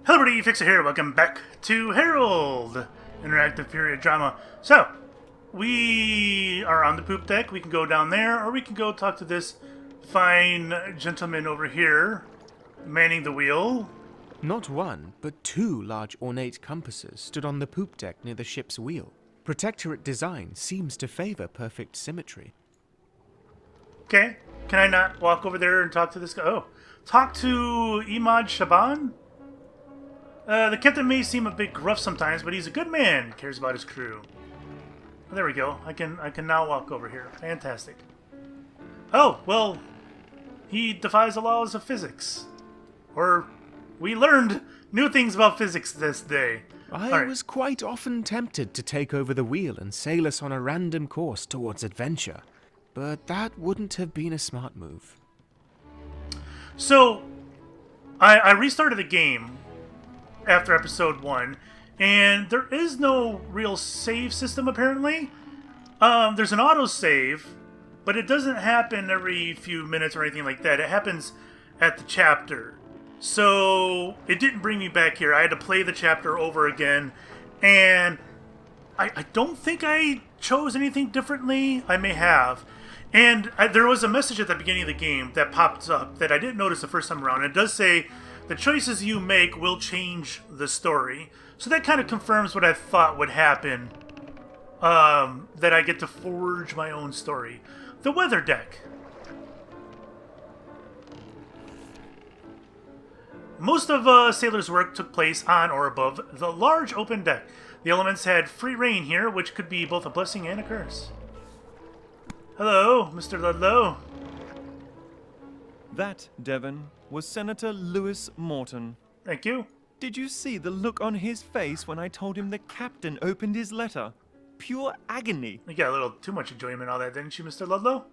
Hello everybody, Fixxxer here. Welcome back to Herald, interactive period drama. So, we are on the poop deck. We can go down there, or we can go talk to this fine gentleman over here, manning the wheel. Not one, but two large ornate compasses stood on the poop deck near the ship's wheel. Protectorate design seems to favor perfect symmetry. Okay, can I not walk over there and talk to this guy? Oh, talk to Imad Shaban? The captain may seem a bit gruff sometimes, but he's a good man, cares about his crew. Oh, there we go. I can now walk over here. Fantastic. Oh, well, he defies the laws of physics. Or, we learned new things about physics this day. I was quite often tempted to take over the wheel and sail us on a random course towards adventure, but that wouldn't have been a smart move. So, I restarted the game after episode 1, and there is no real save system apparently. There's an autosave, but it doesn't happen every few minutes or anything like that. It happens at the chapter. So it didn't bring me back here. I had to play the chapter over again, and I don't think I chose anything differently. I may have. And there was a message at the beginning of the game that popped up that I didn't notice the first time around. It does say, the choices you make will change the story. So that kind of confirms what I thought would happen. That I get to forge my own story. The weather deck. Most of Sailor's work took place on or above the large open deck. The elements had free reign here, which could be both a blessing and a curse. Hello, Mr. Ludlow. That, Devan, was Senator Lewis Morton. Thank you. Did you see the look on his face when I told him the captain opened his letter? Pure agony. You got a little too much enjoyment in all that, didn't you, Mr. Ludlow?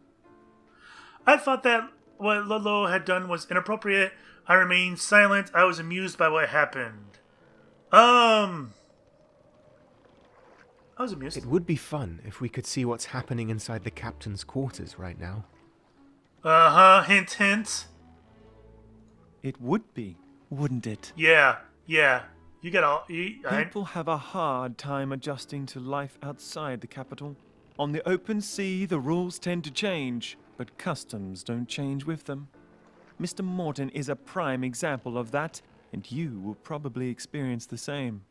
I thought that what Ludlow had done was inappropriate. I remained silent. I was amused by what happened. I was amused. It would be fun if we could see what's happening inside the captain's quarters right now. Hint, hint. It would be, wouldn't it? Yeah. You got all... People have a hard time adjusting to life outside the capital. On the open sea, the rules tend to change, but customs don't change with them. Mr. Morton is a prime example of that, and you will probably experience the same.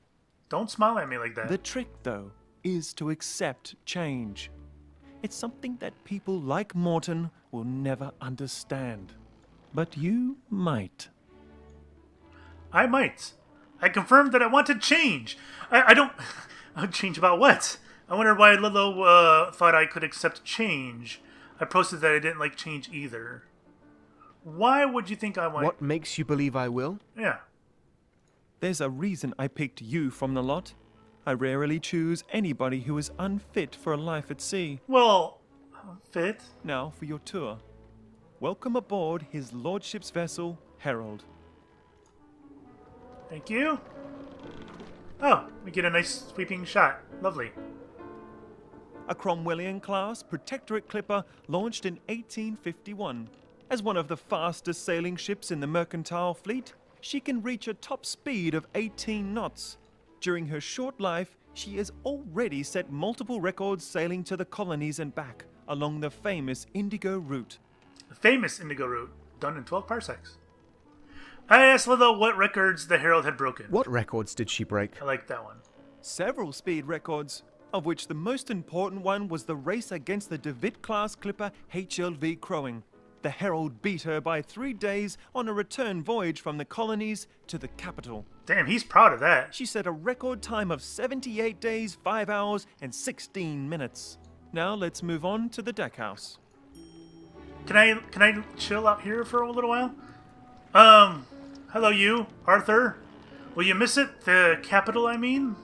Don't smile at me like that. The trick, though, is to accept change. It's something that people like Morton will never understand. But you might. I might. I confirmed that I want to change. I don't... Change about what? I wonder why Ludlow thought I could accept change. I posted that I didn't like change either. Why would you think I want... What makes you believe I will? Yeah. There's a reason I picked you from the lot. I rarely choose anybody who is unfit for a life at sea. Well, fit. Now for your tour. Welcome aboard His Lordship's vessel, Herald. Thank you. Oh, we get a nice sweeping shot. Lovely. A Cromwellian-class Protectorate clipper launched in 1851. As one of the fastest sailing ships in the mercantile fleet, she can reach a top speed of 18 knots. During her short life, she has already set multiple records sailing to the colonies and back along the famous Indigo route. The famous Indigo route, done in 12 parsecs. I asked Ludlow what records the Herald had broken. What records did she break? I like that one. Several speed records, of which the most important one was the race against the DeWitt-class clipper HLV Crowing. The Herald beat her by 3 days on a return voyage from the colonies to the capital. Damn, he's proud of that. She set a record time of 78 days, 5 hours, and 16 minutes. Now let's move on to the deckhouse. Can I chill out here for a little while? Hello you, Arthur. Will you miss it? The capital, I mean?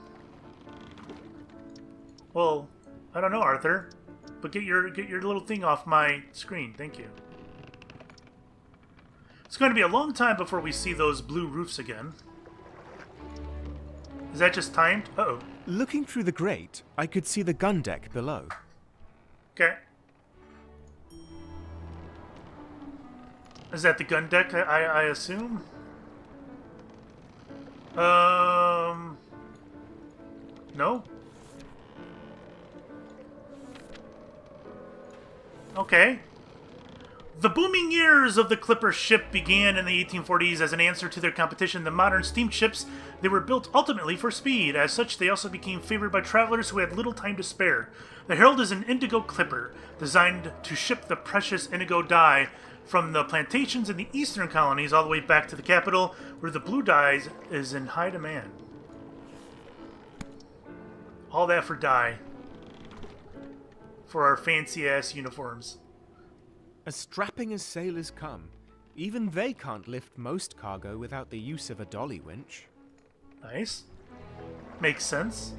Well, I don't know, Arthur. But get your little thing off my screen. Thank you. It's going to be a long time before we see those blue roofs again. Is that just timed? Uh-oh. Looking through the grate, I could see the gun deck below. Okay. Is that the gun deck, I assume? No. Okay. The booming years of the clipper ship began in the 1840s as an answer to their competition, the modern steamships. They were built ultimately for speed. As such, they also became favored by travelers who had little time to spare. The Herald is an indigo clipper, designed to ship the precious indigo dye from the plantations in the eastern colonies all the way back to the capital, where the blue dye is in high demand. All that for dye. For our fancy-ass uniforms. As strapping as sailors come, even they can't lift most cargo without the use of a dolly winch. Nice. Makes sense.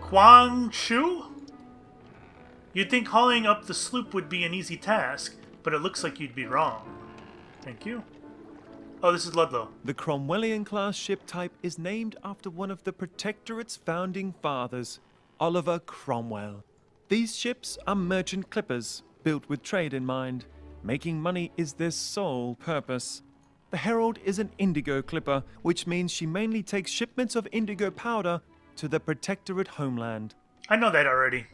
Guangzhou? You'd think hauling up the sloop would be an easy task, but it looks like you'd be wrong. Thank you. Oh, this is Ludlow. The Cromwellian-class ship type is named after one of the Protectorate's founding fathers, Oliver Cromwell. These ships are merchant clippers, built with trade in mind. Making money is their sole purpose. The Herald is an indigo clipper, which means she mainly takes shipments of indigo powder to the Protectorate homeland. I know that already.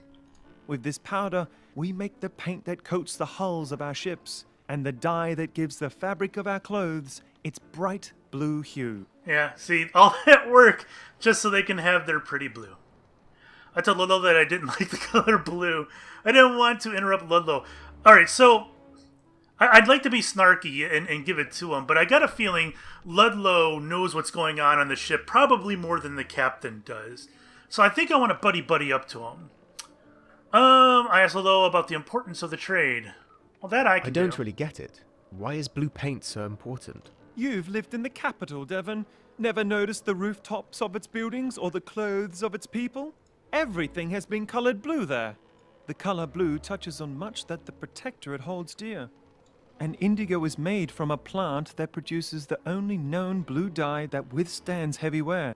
With this powder, we make the paint that coats the hulls of our ships, and the dye that gives the fabric of our clothes its bright blue hue. Yeah, see, all that work just so they can have their pretty blue. I told Ludlow that I didn't like the color blue. I didn't want to interrupt Ludlow. Alright, so I'd like to be snarky and give it to him, but I got a feeling Ludlow knows what's going on the ship, probably more than the captain does. So I think I want to buddy up to him. I asked Ludlow about the importance of the trade. Well, that I can do. I don't really get it. Why is blue paint so important? You've lived in the capital, Devan. Never noticed the rooftops of its buildings or the clothes of its people? Everything has been colored blue there. The color blue touches on much that the Protectorate holds dear. And indigo is made from a plant that produces the only known blue dye that withstands heavy wear.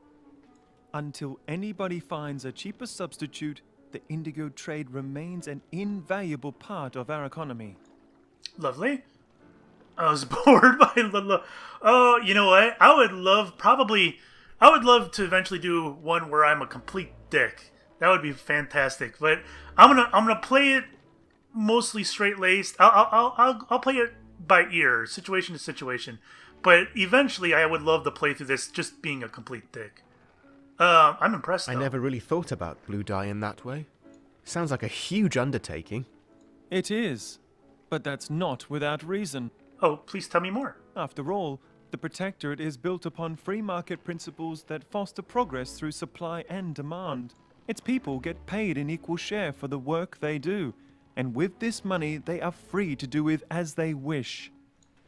Until anybody finds a cheaper substitute, the indigo trade remains an invaluable part of our economy. Lovely. I was bored by Ludlow. Oh, you know what? I would love to eventually do one where I'm a complete dick. That would be fantastic. But I'm gonna play it mostly straight-laced. I'll play it by ear, situation to situation. But eventually, I would love to play through this just being a complete dick. I'm impressed, though. I never really thought about blue dye in that way. Sounds like a huge undertaking. It is, but that's not without reason. Oh, please tell me more. After all, the Protectorate is built upon free market principles that foster progress through supply and demand. Its people get paid an equal share for the work they do, and with this money they are free to do with as they wish.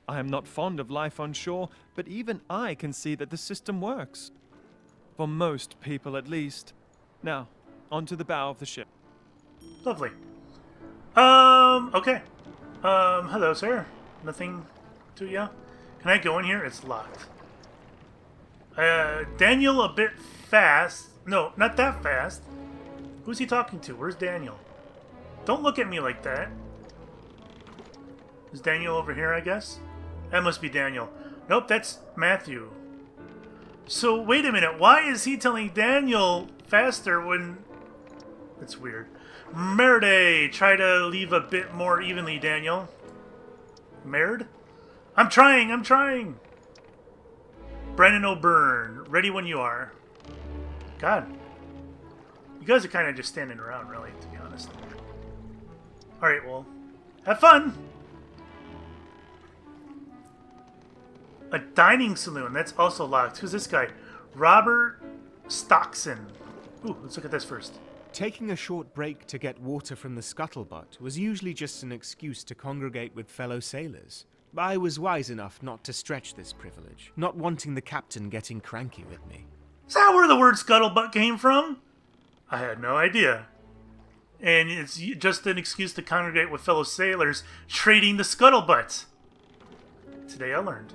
I am not fond of life on shore, but even I can see that the system works. For most people, at least. Now, onto the bow of the ship. Lovely. Okay. Hello, sir. Nothing to ya? Can I go in here? It's locked. Daniel a bit fast. No, not that fast. Who's he talking to? Where's Daniel? Don't look at me like that. Is Daniel over here, I guess? That must be Daniel. Nope, that's Matthew. So, wait a minute. Why is he telling Daniel faster when... That's weird. Merde! Try to leave a bit more evenly, Daniel. Merd? I'm trying! Brennan O'Byrne. Ready when you are. God. You guys are kind of just standing around, really, to be honest. Alright, well, have fun! A dining saloon. That's also locked. Who's this guy? Robert Stockson. Ooh, let's look at this first. Taking a short break to get water from the scuttlebutt was usually just an excuse to congregate with fellow sailors. I was wise enough not to stretch this privilege, not wanting the captain getting cranky with me. Is that where the word scuttlebutt came from? I had no idea. And it's just an excuse to congregate with fellow sailors trading the scuttlebutt. Today I learned.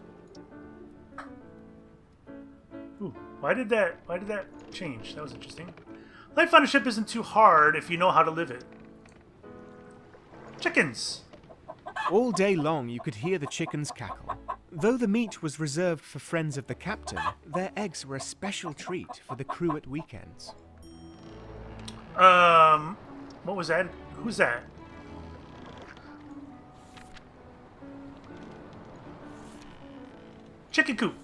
Ooh, why did that change? That was interesting. Life on a ship isn't too hard if you know how to live it. Chickens! All day long you could hear the chickens cackle. Though the meat was reserved for friends of the captain, their eggs were a special treat for the crew at weekends. What was that? Who's that? Chicken coop.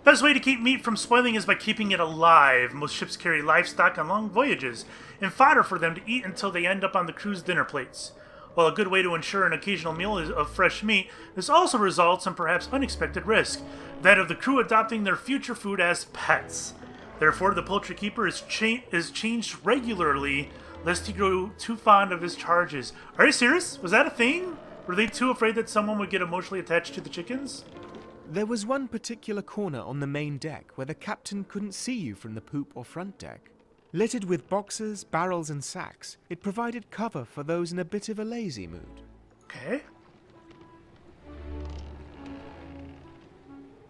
Best way to keep meat from spoiling is by keeping it alive. Most ships carry livestock on long voyages and fodder for them to eat until they end up on the crew's dinner plates. While a good way to ensure an occasional meal of fresh meat, this also results in perhaps unexpected risk, that of the crew adopting their future food as pets. Therefore, the poultry keeper is changed regularly, lest he grow too fond of his charges. Are you serious? Was that a thing? Were they too afraid that someone would get emotionally attached to the chickens? There was one particular corner on the main deck where the captain couldn't see you from the poop or front deck. Littered with boxes, barrels, and sacks, it provided cover for those in a bit of a lazy mood. Okay.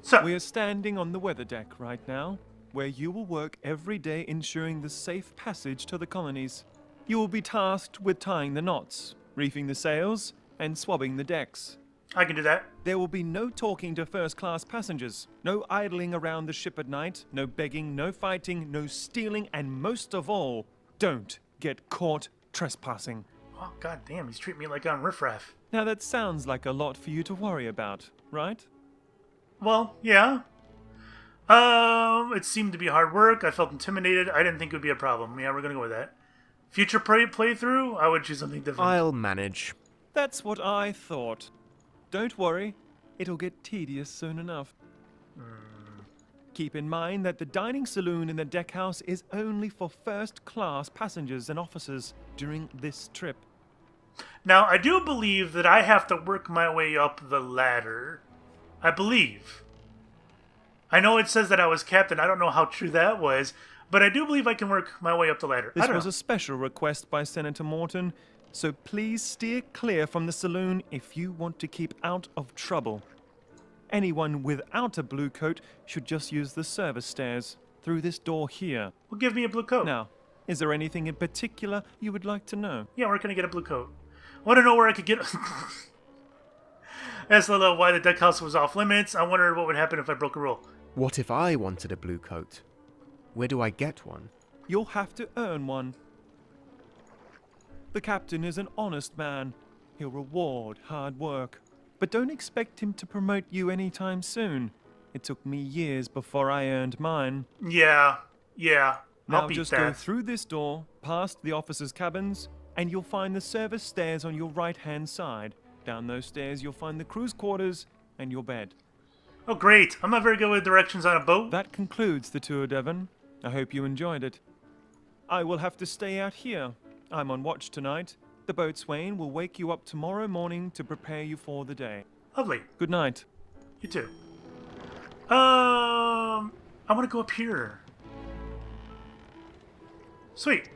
So, We are standing on the weather deck right now, where you will work every day ensuring the safe passage to the colonies. You will be tasked with tying the knots, reefing the sails, and swabbing the decks. I can do that. There will be no talking to first-class passengers, no idling around the ship at night, no begging, no fighting, no stealing, and most of all, don't get caught trespassing. Oh, god damn, he's treating me like I'm riffraff. Now that sounds like a lot for you to worry about, right? Well, yeah. It seemed to be hard work. I felt intimidated. I didn't think it would be a problem. Yeah, we're gonna go with that. Future playthrough, I would choose something different. I'll manage. That's what I thought. Don't worry, it'll get tedious soon enough. Keep in mind that the dining saloon in the deckhouse is only for first-class passengers and officers during this trip. Now, I do believe that I have to work my way up the ladder. I believe. I know it says that I was captain. I don't know how true that was, but I do believe I can work my way up the ladder. This I don't was know. a special request by Senator Morton, so please steer clear from the saloon if you want to keep out of trouble. Anyone without a blue coat should just use the service stairs through this door here. Well, give me a blue coat. Now, is there anything in particular you would like to know? Yeah, where can I get a blue coat? I want to know where I could get... Asked Lila why the deckhouse was off limits. I wondered what would happen if I broke a rule. What if I wanted a blue coat? Where do I get one? You'll have to earn one. The captain is an honest man. He'll reward hard work. But don't expect him to promote you anytime soon. It took me years before I earned mine. Yeah. Now I'll beat just that. go through this door, past the officers' cabins, and you'll find the service stairs on your right-hand side. Down those stairs, you'll find the crew's quarters and your bed. Oh, great. I'm not very good with directions on a boat. That concludes the tour, Devan. I hope you enjoyed it. I will have to stay out here. I'm on watch tonight. The boatswain will wake you up tomorrow morning to prepare you for the day. Lovely. Good night. You too. I want to go up here. Sweet.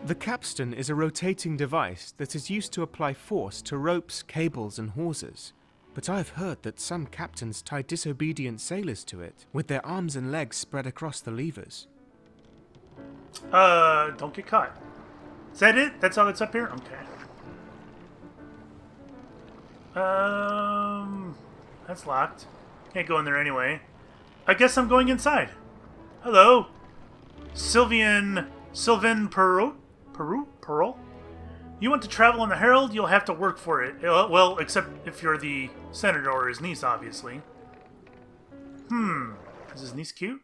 The capstan is a rotating device that is used to apply force to ropes, cables, and hawsers. But I've heard that some captains tie disobedient sailors to it, with their arms and legs spread across the levers. Don't get caught. Is that it? That's all that's up here? Okay. That's locked. Can't go in there anyway. I guess I'm going inside. Hello. Sylvan Pearl? You want to travel on the Herald? You'll have to work for it. Well, except if you're the senator or his niece, obviously. Is his niece cute?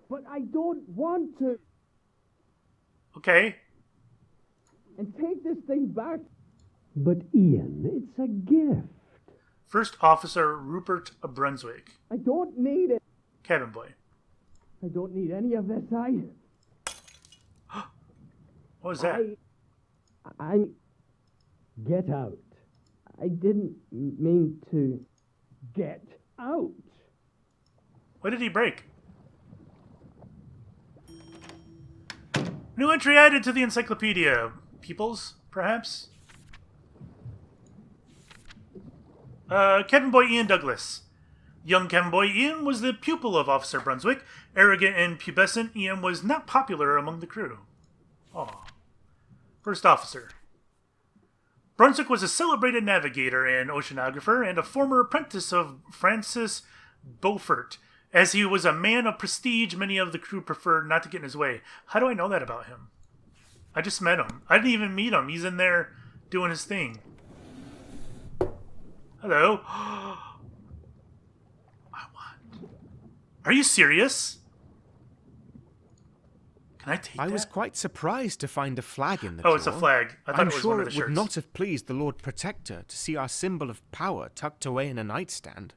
But I don't want to. Okay. And take this thing back. But Ian, it's a gift. First Officer Rupert of Brunswick. I don't need it. Cabin boy. I don't need any of this. What was that? Get out. I didn't mean to get out. What did he break? New entry added to the encyclopedia. Peoples, perhaps? Cabin boy Ian Douglas. Young cabin boy Ian was the pupil of Officer Brunswick. Arrogant and pubescent, Ian was not popular among the crew. Aw. First Officer. Brunswick was a celebrated navigator and oceanographer and a former apprentice of Francis Beaufort. As he was a man of prestige, many of the crew preferred not to get in his way. How do I know that about him? I just met him. I didn't even meet him. He's in there doing his thing. Hello. Are you serious? Can I take that? I was quite surprised to find a flag in the Oh, it's a drawer. flag. I thought I'm it was sure one of it the would shirts. not have pleased the Lord Protector to see our symbol of power tucked away in a nightstand.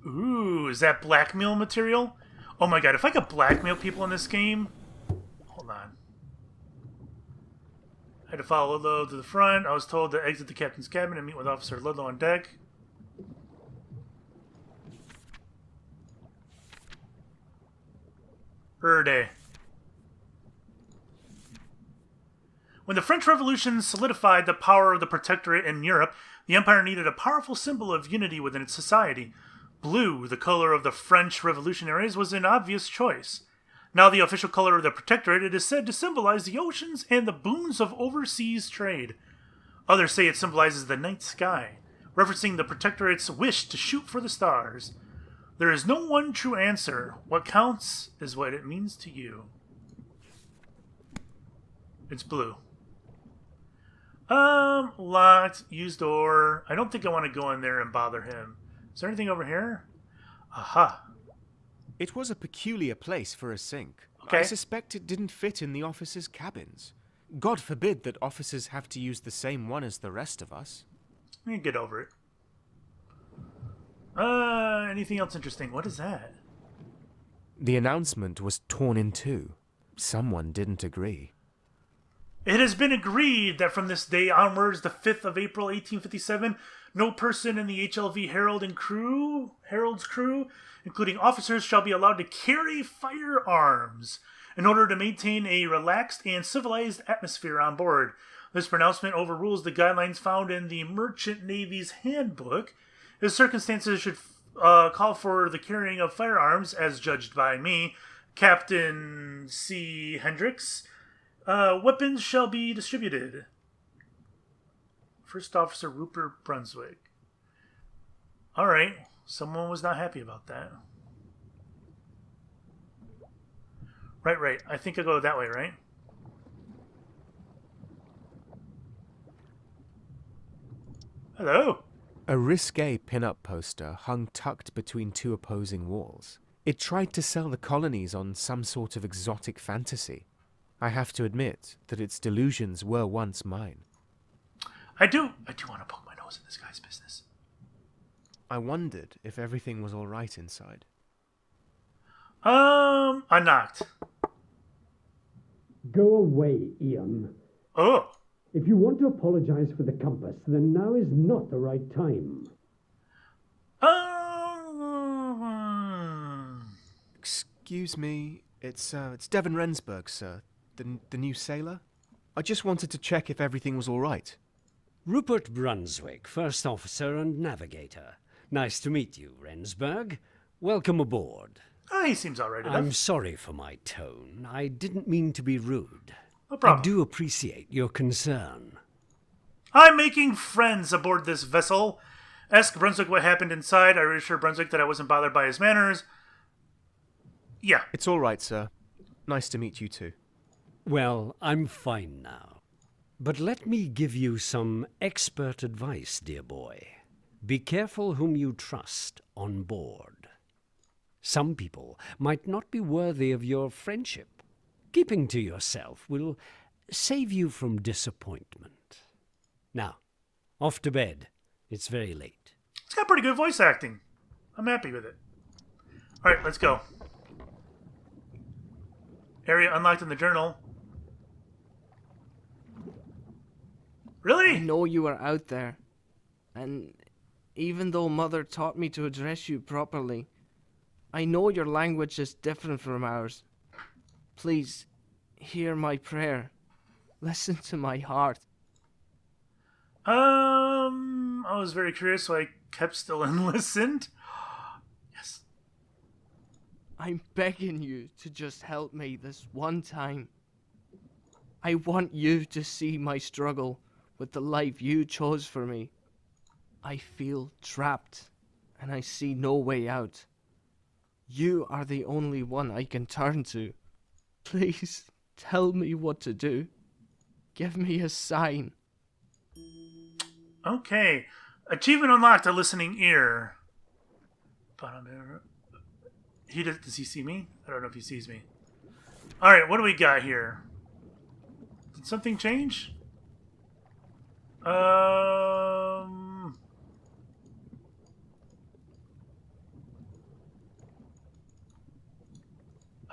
Ooh, is that blackmail material? Oh my god, if I could blackmail people in this game... Hold on. I had to follow Ludlow to the front. I was told to exit the captain's cabin and meet with Officer Ludlow on deck. Day. When the French Revolution solidified the power of the Protectorate in Europe, the Empire needed a powerful symbol of unity within its society. Blue, the color of the French revolutionaries, was an obvious choice. Now the official color of the Protectorate, it is said to symbolize the oceans and the boons of overseas trade. Others say it symbolizes the night sky, referencing the Protectorate's wish to shoot for the stars. There is no one true answer. What counts is what it means to you. It's blue. Locked. Use door. I don't think I want to go in there and bother him. Is there anything over here? Aha. It was a peculiar place for a sink. Okay. I suspect it didn't fit in the officers' cabins. God forbid that officers have to use the same one as the rest of us. Let me get over it. Anything else interesting? What is that? The announcement was torn in two. Someone didn't agree. It has been agreed that from this day onwards, the 5th of April, 1857, no person in the HLV Herald's crew, including officers, shall be allowed to carry firearms in order to maintain a relaxed and civilized atmosphere on board. This pronouncement overrules the guidelines found in the Merchant Navy's Handbook. If circumstances should call for the carrying of firearms, as judged by me, Captain C. Hendricks, weapons shall be distributed. First Officer Rupert Brunswick. Alright, someone was not happy about that. Right. I think I go that way, right? Hello. A risque pin-up poster hung tucked between two opposing walls. It tried to sell the colonies on some sort of exotic fantasy. I have to admit that its delusions were once mine. I do want to poke my nose in this guy's business. I wondered if everything was all right inside. I knocked. Go away, Ian. Oh. If you want to apologize for the compass, then now is not the right time. Excuse me, it's Devan Rensburg, sir. The new sailor? I just wanted to check if everything was all right. Rupert Brunswick, First Officer and Navigator. Nice to meet you, Rensburg. Welcome aboard. He seems alright enough. I'm sorry for my tone. I didn't mean to be rude. No problem. I do appreciate your concern. I'm making friends aboard this vessel. Ask Brunswick what happened inside. I reassured Brunswick that I wasn't bothered by his manners. Yeah. It's all right, sir. Nice to meet you too. Well, I'm fine now. But let me give you some expert advice, dear boy. Be careful whom you trust on board. Some people might not be worthy of your friendship. Keeping to yourself will save you from disappointment. Now, off to bed. It's very late. It's got pretty good voice acting. I'm happy with it. Alright, let's go. Area unlocked in the journal. Really? I know you are out there. And even though Mother taught me to address you properly, I know your language is different from ours. Please, hear my prayer. Listen to my heart. I was very curious, so I kept still and listened. Yes. I'm begging you to just help me this one time. I want you to see my struggle with the life you chose for me. I feel trapped, and I see no way out. You are the only one I can turn to. Please tell me what to do. Give me a sign. Okay. Achievement unlocked, a listening ear. Does he see me? I don't know if he sees me. Alright, what do we got here? Did something change?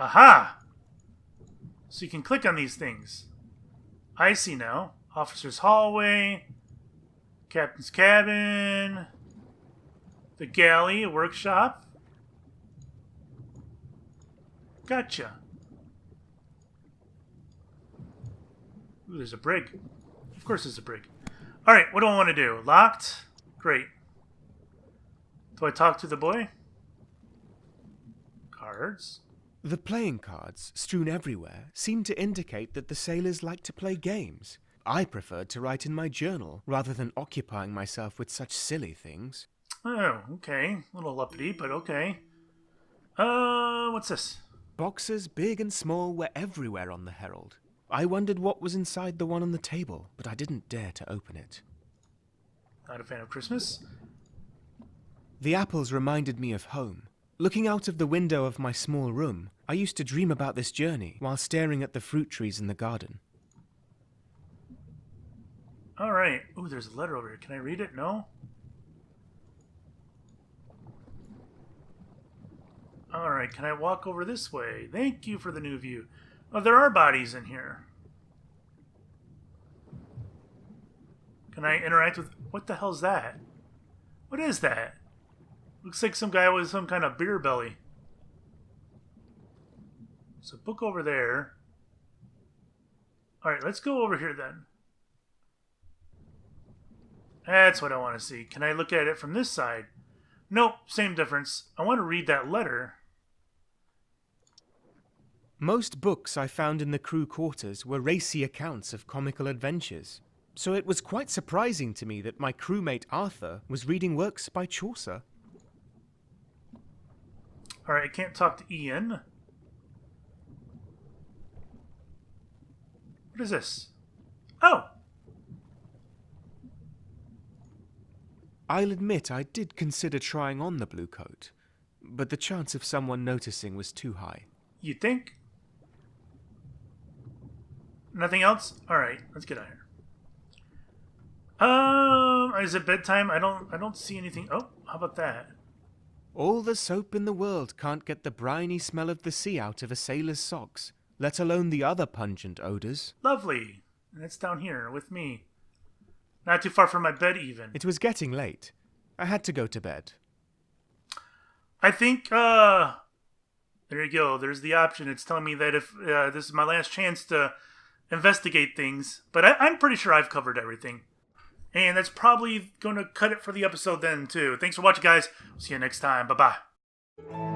Aha! So you can click on these things. I see now. Officer's hallway. Captain's cabin. The galley, a workshop. Gotcha. Ooh, there's a brig. Of course there's a brig. Alright, what do I want to do? Locked? Great. Do I talk to the boy? Cards. The playing cards, strewn everywhere, seemed to indicate that the sailors liked to play games. I preferred to write in my journal, rather than occupying myself with such silly things. Oh, okay. A little uppity, but okay. What's this? Boxes, big and small, were everywhere on the Herald. I wondered what was inside the one on the table, but I didn't dare to open it. Not a fan of Christmas? The apples reminded me of home. Looking out of the window of my small room, I used to dream about this journey while staring at the fruit trees in the garden. Alright. Ooh, there's a letter over here. Can I read it? No? Alright, can I walk over this way? Thank you for the new view. Oh, there are bodies in here. Can I interact with... What the hell's that? What is that? Looks like some guy with some kind of beer belly. There's a book over there. Alright, let's go over here then. That's what I want to see. Can I look at it from this side? Nope, same difference. I want to read that letter. Most books I found in the crew quarters were racy accounts of comical adventures, so it was quite surprising to me that my crewmate Arthur was reading works by Chaucer. Alright, I can't talk to Ian. What is this? Oh! I'll admit I did consider trying on the blue coat, but the chance of someone noticing was too high. You think? Nothing else? Alright, let's get out of here. Is it bedtime? I don't see anything. Oh, how about that? All the soap in the world can't get the briny smell of the sea out of a sailor's socks, let alone the other pungent odors. Lovely. And it's down here with me. Not too far from my bed, even. It was getting late. I had to go to bed. I think, there you go. There's the option. It's telling me that if this is my last chance to investigate things. But I'm pretty sure I've covered everything. And that's probably going to cut it for the episode then, too. Thanks for watching, guys. See you next time. Bye-bye.